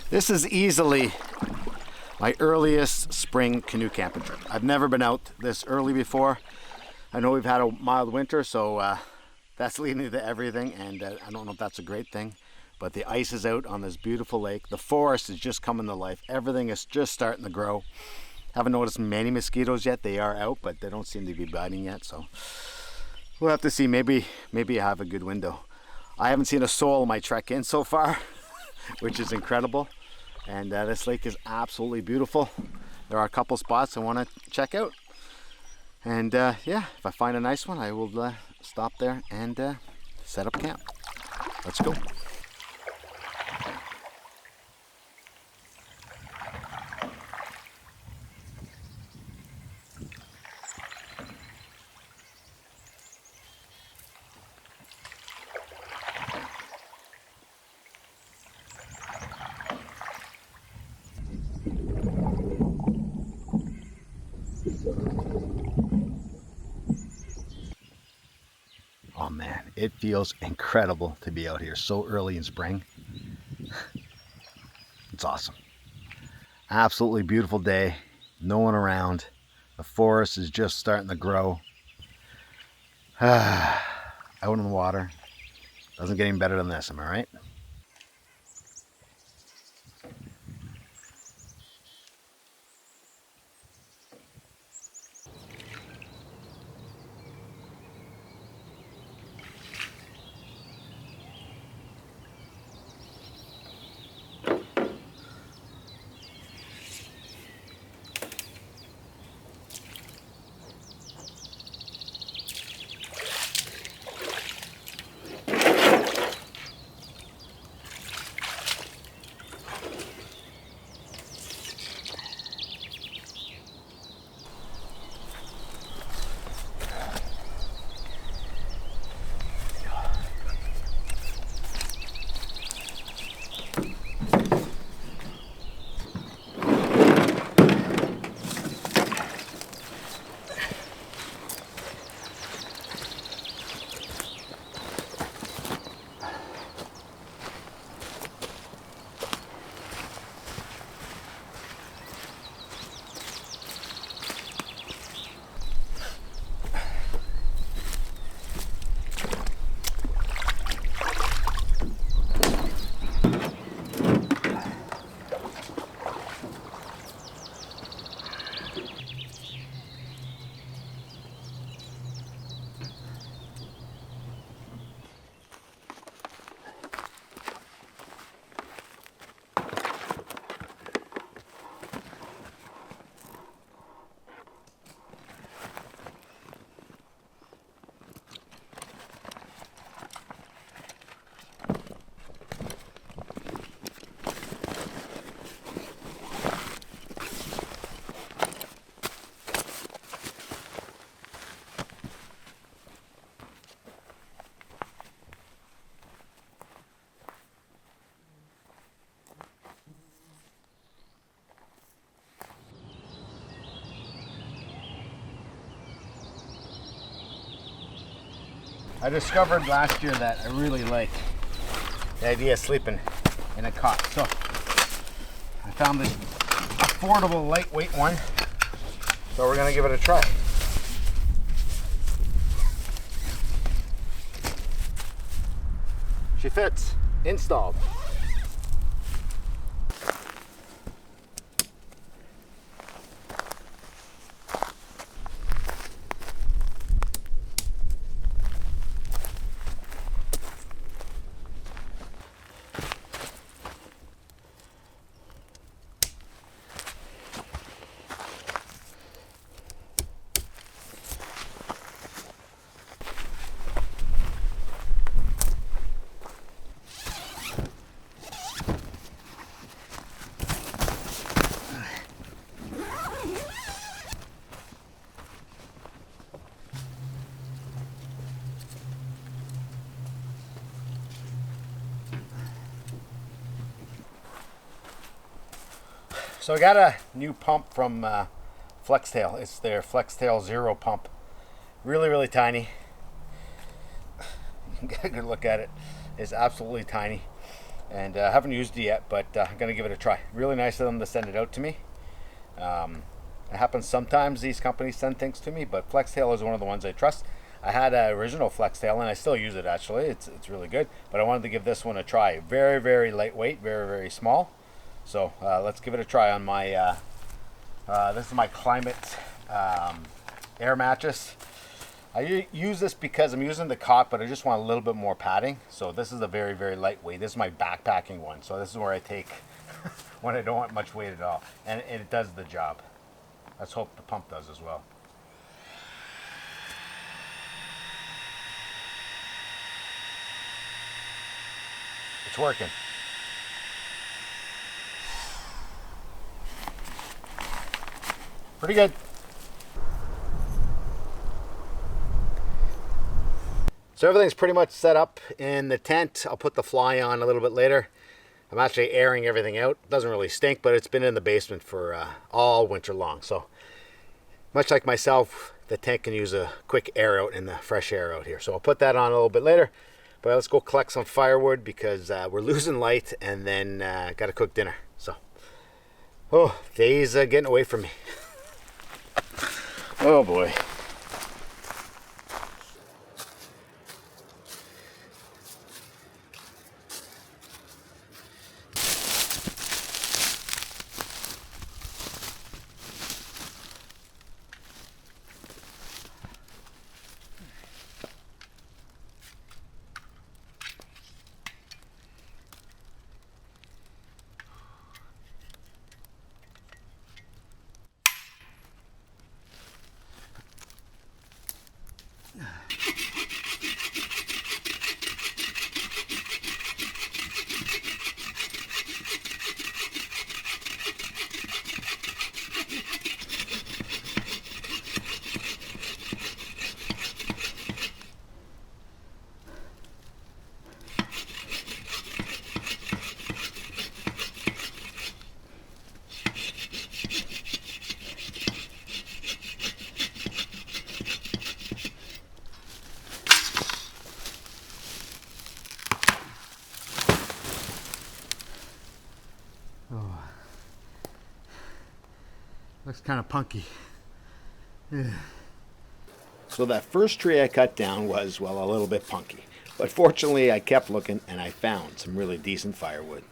This is easily my earliest spring canoe camping trip. I've never been out this early before. I know we've had a mild winter, so that's leading to everything, and I don't know if that's a great thing, but the ice is out on this beautiful lake. The forest is just coming to life. Everything is just starting to grow. Haven't noticed many mosquitoes yet. They are out, but they don't seem to be biting yet, so we'll have to see. Maybe I have a good window. I haven't seen a soul on my trek in so far, which is incredible. And this lake is absolutely beautiful. There are a couple spots I want to check out. And yeah, if I find a nice one, I will stop there and set up camp. Let's go. Oh man, it feels incredible to be out here so early in spring. It's awesome. Absolutely beautiful day. No one around. The forest is just starting to grow. Out in the water. Doesn't get any better than this, am I right? I discovered last year that I really like the idea of sleeping in a cot. So I found this affordable, lightweight one. So we're gonna give it a try. She fits, installed. So I got a new pump from Flextail. It's their Flextail Zero pump. Really, really tiny. You can get a good look at it. It's absolutely tiny. And I haven't used it yet, but I'm going to give it a try. Really nice of them to send it out to me. It happens sometimes these companies send things to me, but Flextail is one of the ones I trust. I had an original Flextail and I still use it actually. It's really good, but I wanted to give this one a try. Very, very lightweight, very, very small. So let's give it a try on my, this is my Climate air mattress. I use this because I'm using the cot, but I just want a little bit more padding. So this is a very, very lightweight. This is my backpacking one. So this is where I take when I don't want much weight at all. And it does the job. Let's hope the pump does as well. It's working. Pretty good. So everything's pretty much set up in the tent. I'll put the fly on a little bit later. I'm actually airing everything out. It doesn't really stink, but it's been in the basement for all winter long. So much like myself, the tent can use a quick air out and the fresh air out here. So I'll put that on a little bit later. But let's go collect some firewood because we're losing light and then got to cook dinner. So, oh, days getting away from me. Oh boy. Oh, looks kind of punky. Yeah. So that first tree I cut down was, well, a little bit punky. But fortunately, I kept looking and I found some really decent firewood.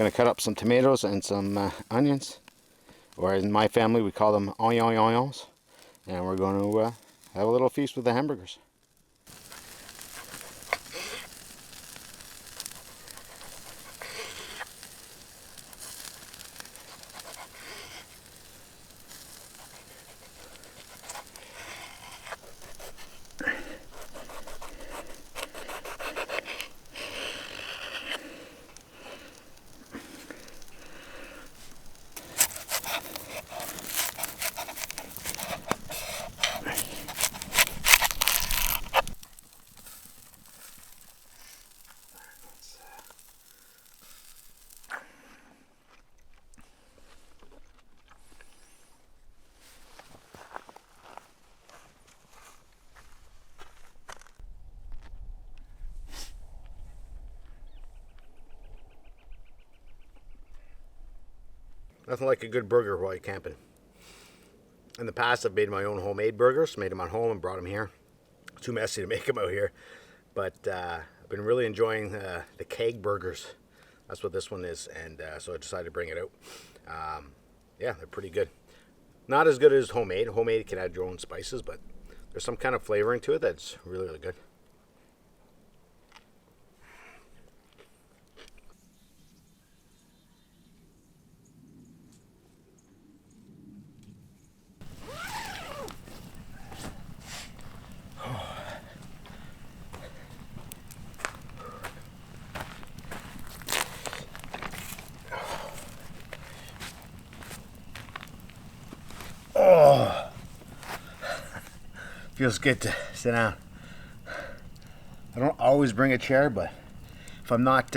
Gonna cut up some tomatoes and some onions, or in my family we call them onions, and we're going to have a little feast with the hamburgers. Nothing like a good burger while you're camping. In the past, I've made my own homemade burgers, made them at home and brought them here. Too messy to make them out here, but I've been really enjoying the keg burgers. That's what this one is, and so I decided to bring it out. Yeah, they're pretty good. Not as good as homemade. Homemade, you can add your own spices, but there's some kind of flavoring to it that's really, really good. Oh, feels good to sit down. I don't always bring a chair, but if I'm not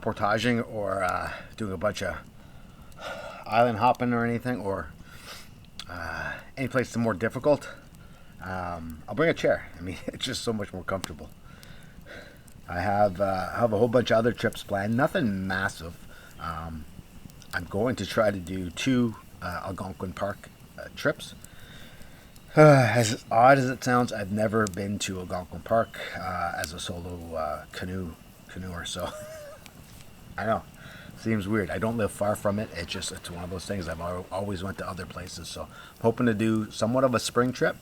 portaging or doing a bunch of island hopping or anything, or any place that's more difficult, I'll bring a chair. I mean, it's just so much more comfortable. I have a whole bunch of other trips planned. Nothing massive. I'm going to try to do 2 Algonquin Park trips. As odd as it sounds, I've never been to Algonquin Park as a solo canoeer, so I know, seems weird. I don't live far from it. It's one of those things. I've always went to other places, so I'm hoping to do somewhat of a spring trip,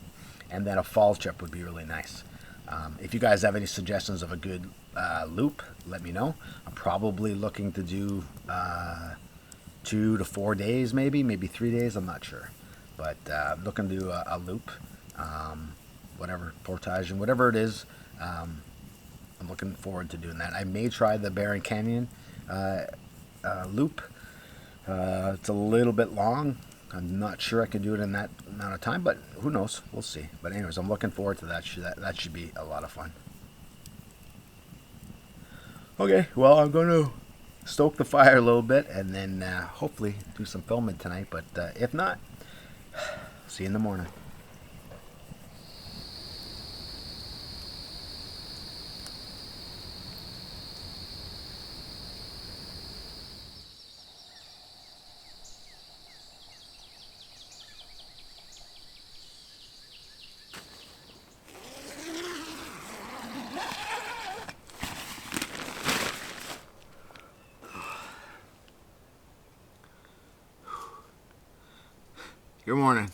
and then a fall trip would be really nice. If you guys have any suggestions of a good loop, let me know. I'm probably looking to do 2 to 4 days, maybe 3 days. I'm not sure, but I'm looking to do a loop, whatever, portage and whatever it is. I'm looking forward to doing that. I may try the Barron Canyon loop. It's a little bit long. I'm not sure I can do it in that amount of time, but who knows? We'll see. But anyways, I'm looking forward to that. That should be a lot of fun. Okay, well, I'm going to stoke the fire a little bit and then hopefully do some filming tonight. But if not, see you in the morning. Good morning.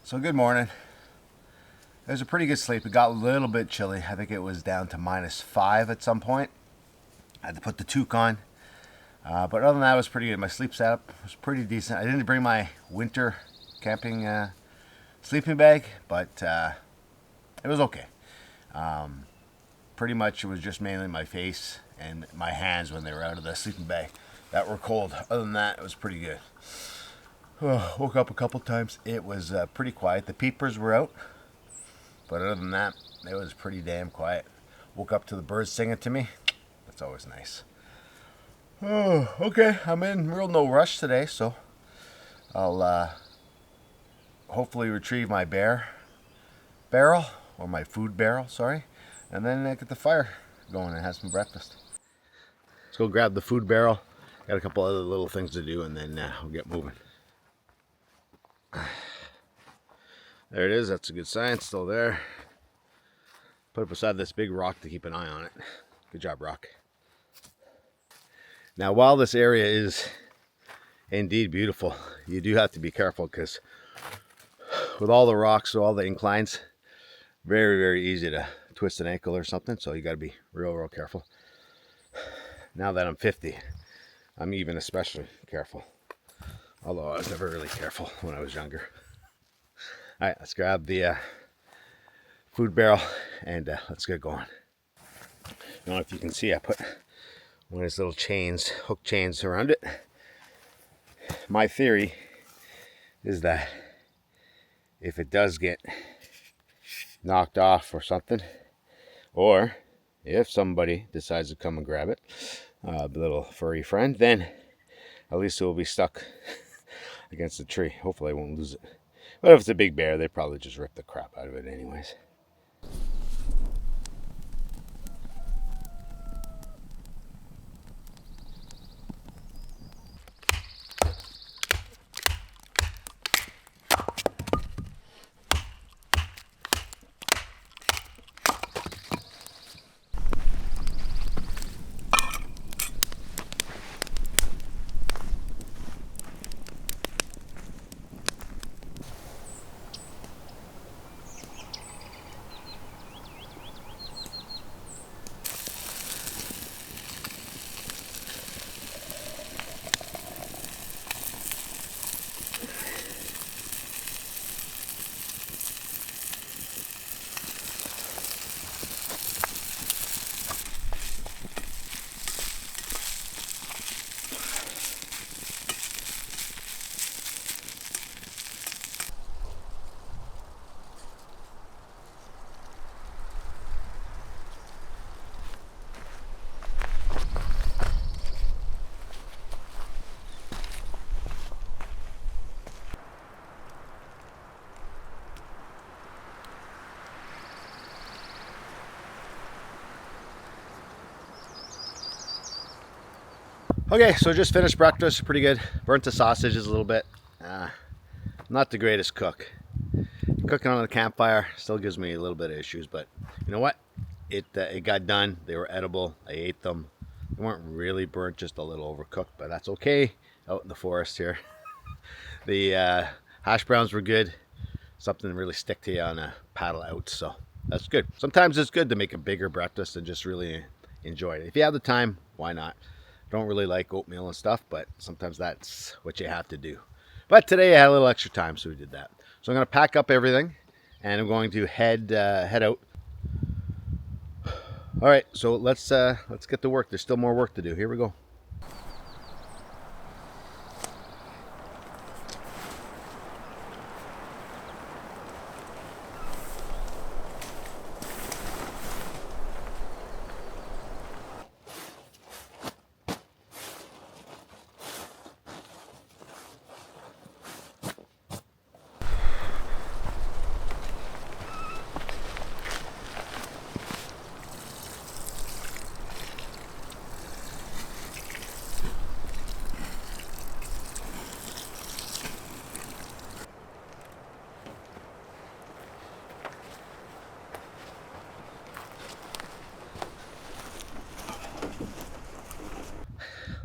So good morning. It was a pretty good sleep. It got a little bit chilly. I think it was down to -5 at some point. I had to put the toque on. But other than that, it was pretty good. My sleep setup was pretty decent. I didn't bring my winter camping sleeping bag, but it was okay. Pretty much it was just mainly my face and my hands when they were out of the sleeping bag that were cold. Other than that, it was pretty good. Woke up a couple times. It was pretty quiet. The peepers were out, but other than that, it was pretty damn quiet. Woke up to the birds singing to me. That's always nice. Oh, okay. I'm in real no rush today, so I'll hopefully retrieve my my food barrel, sorry, and then get the fire going and have some breakfast. Let's go grab the food barrel. Got a couple other little things to do, and then we'll get moving. There it is. That's a good sign. It's still there. Put it beside this big rock to keep an eye on it. Good job, rock. Now, while this area is indeed beautiful, you do have to be careful, because with all the rocks, all the inclines, very, very easy to twist an ankle or something. So you got to be real, real careful. Now that I'm 50, I'm even especially careful. Although I was never really careful when I was younger. All right, let's grab the food barrel and let's get going. I don't know if you can see, I put one of these little chains, hook chains around it. My theory is that if it does get knocked off or something, or if somebody decides to come and grab it, the little furry friend, then at least it will be stuck against the tree. Hopefully I won't lose it. But if it's a big bear, they probably just rip the crap out of it anyways. Okay, so just finished breakfast. Pretty good. Burnt the sausages a little bit. Not the greatest cook. Cooking on the campfire still gives me a little bit of issues, but you know what? It got done. They were edible. I ate them. They weren't really burnt, just a little overcooked, but that's okay. Out in the forest here. The hash browns were good. Something to really stick to you on a paddle out, so that's good. Sometimes it's good to make a bigger breakfast and just really enjoy it. If you have the time, why not? Don't really like oatmeal and stuff, but sometimes that's what you have to do. But today I had a little extra time, so we did that. So I'm going to pack up everything, and I'm going to head out. All right, so let's get to work. There's still more work to do. Here we go.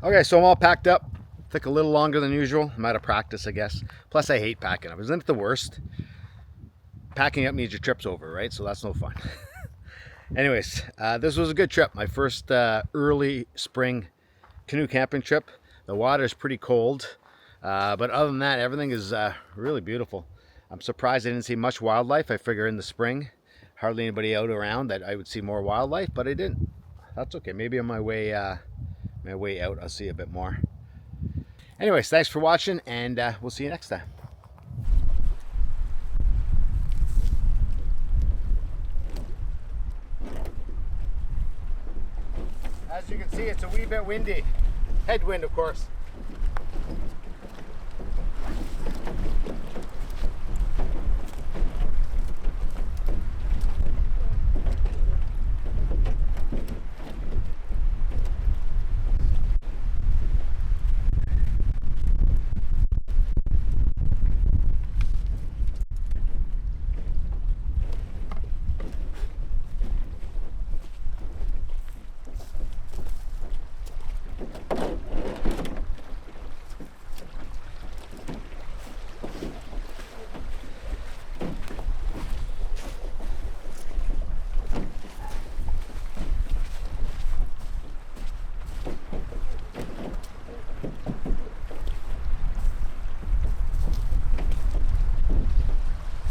Okay, so I'm all packed up. Took a little longer than usual. I'm out of practice, I guess. Plus, I hate packing up. Isn't it the worst? Packing up means your trip's over, right? So that's no fun. Anyways, this was a good trip. My first early spring canoe camping trip. The water's pretty cold, but other than that, everything is really beautiful. I'm surprised I didn't see much wildlife. I figure in the spring, hardly anybody out around, that I would see more wildlife, but I didn't. That's okay. Maybe on my way out, I'll see a bit more. Anyways, thanks for watching, and we'll see you next time. As you can see, it's a wee bit windy. Headwind, of course.